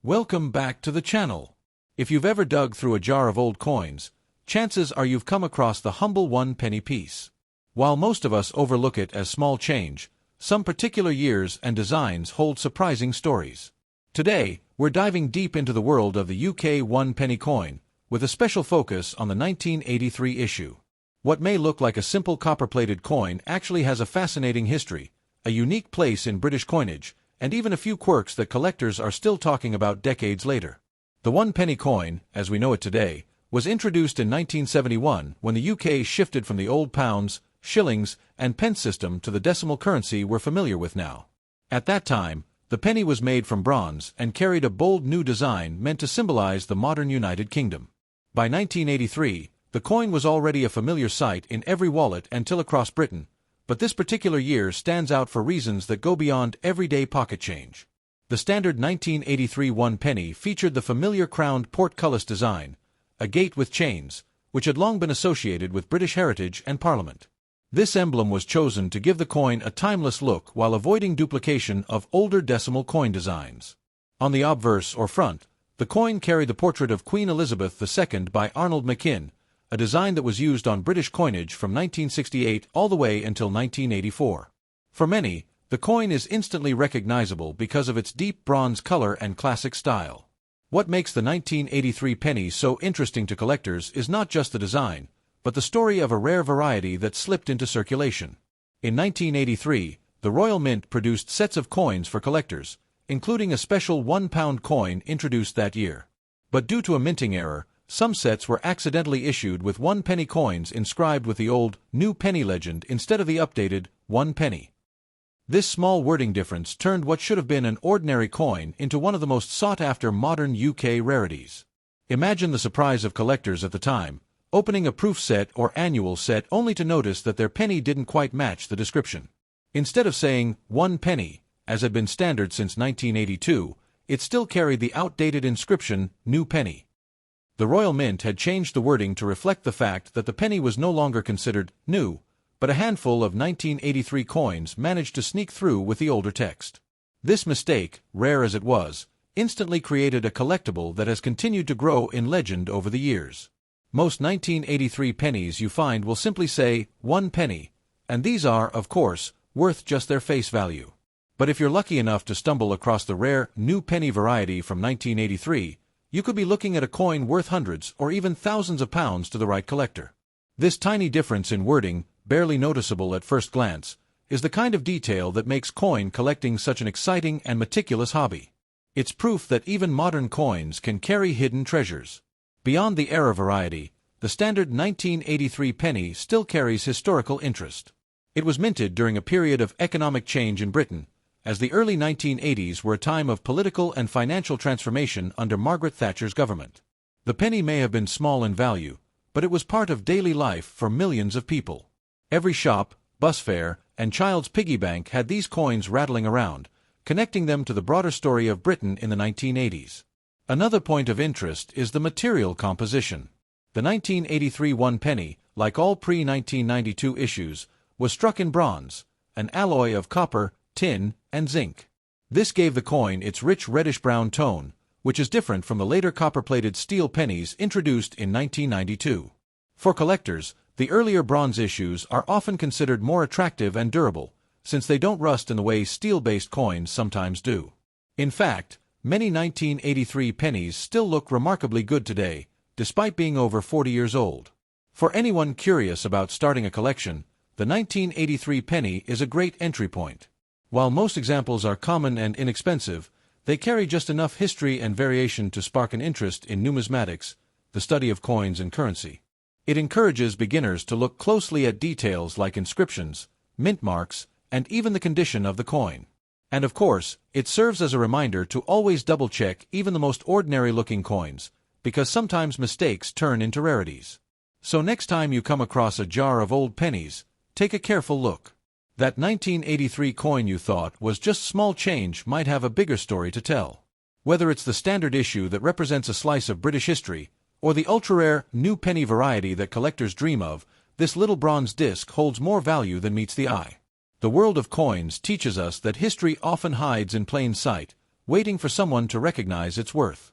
Welcome back to the channel. If you've ever dug through a jar of old coins, chances are you've come across the humble one-penny piece. While most of us overlook it as small change, some particular years and designs hold surprising stories. Today, we're diving deep into the world of the UK one-penny coin, with a special focus on the 1983 issue. What may look like a simple copper-plated coin actually has a fascinating history, a unique place in British coinage, and even a few quirks that collectors are still talking about decades later. The one-penny coin, as we know it today, was introduced in 1971 when the UK shifted from the old pounds, shillings, and pence system to the decimal currency we're familiar with now. At that time, the penny was made from bronze and carried a bold new design meant to symbolize the modern United Kingdom. By 1983, the coin was already a familiar sight in every wallet until across Britain, but this particular year stands out for reasons that go beyond everyday pocket change. The standard 1983 one-penny featured the familiar crowned portcullis design, a gate with chains, which had long been associated with British heritage and Parliament. This emblem was chosen to give the coin a timeless look while avoiding duplication of older decimal coin designs. On the obverse or front, the coin carried the portrait of Queen Elizabeth II by Arnold Machin, a design that was used on British coinage from 1968 all the way until 1984. For many, the coin is instantly recognizable because of its deep bronze color and classic style. What makes the 1983 penny so interesting to collectors is not just the design, but the story of a rare variety that slipped into circulation. In 1983, the Royal Mint produced sets of coins for collectors, including a special £1 coin introduced that year. But due to a minting error, some sets were accidentally issued with one-penny coins inscribed with the old, new penny legend instead of the updated, one penny. This small wording difference turned what should have been an ordinary coin into one of the most sought-after modern UK rarities. Imagine the surprise of collectors at the time, opening a proof set or annual set only to notice that their penny didn't quite match the description. Instead of saying, one penny, as had been standard since 1982, it still carried the outdated inscription, new penny. The Royal Mint had changed the wording to reflect the fact that the penny was no longer considered new, but a handful of 1983 coins managed to sneak through with the older text. This mistake, rare as it was, instantly created a collectible that has continued to grow in legend over the years. Most 1983 pennies you find will simply say, one penny, and these are, of course, worth just their face value. But if you're lucky enough to stumble across the rare, new penny variety from 1983, you could be looking at a coin worth hundreds or even thousands of pounds to the right collector. This tiny difference in wording, barely noticeable at first glance, is the kind of detail that makes coin collecting such an exciting and meticulous hobby. It's proof that even modern coins can carry hidden treasures. Beyond the era variety, the standard 1983 penny still carries historical interest. It was minted during a period of economic change in Britain, as the early 1980s were a time of political and financial transformation under Margaret Thatcher's government. The penny may have been small in value, but it was part of daily life for millions of people. Every shop, bus fare, and child's piggy bank had these coins rattling around, connecting them to the broader story of Britain in the 1980s. Another point of interest is the material composition. The 1983 one penny, like all pre-1992 issues, was struck in bronze, an alloy of copper, tin, and zinc. This gave the coin its rich reddish-brown tone, which is different from the later copper-plated steel pennies introduced in 1992. For collectors, the earlier bronze issues are often considered more attractive and durable, since they don't rust in the way steel-based coins sometimes do. In fact, many 1983 pennies still look remarkably good today, despite being over 40 years old. For anyone curious about starting a collection, the 1983 penny is a great entry point. While most examples are common and inexpensive, they carry just enough history and variation to spark an interest in numismatics, the study of coins and currency. It encourages beginners to look closely at details like inscriptions, mint marks, and even the condition of the coin. And of course, it serves as a reminder to always double-check even the most ordinary-looking coins, because sometimes mistakes turn into rarities. So next time you come across a jar of old pennies, take a careful look. That 1983 coin you thought was just small change might have a bigger story to tell. Whether it's the standard issue that represents a slice of British history, or the ultra-rare, new penny variety that collectors dream of, this little bronze disc holds more value than meets the eye. The world of coins teaches us that history often hides in plain sight, waiting for someone to recognize its worth.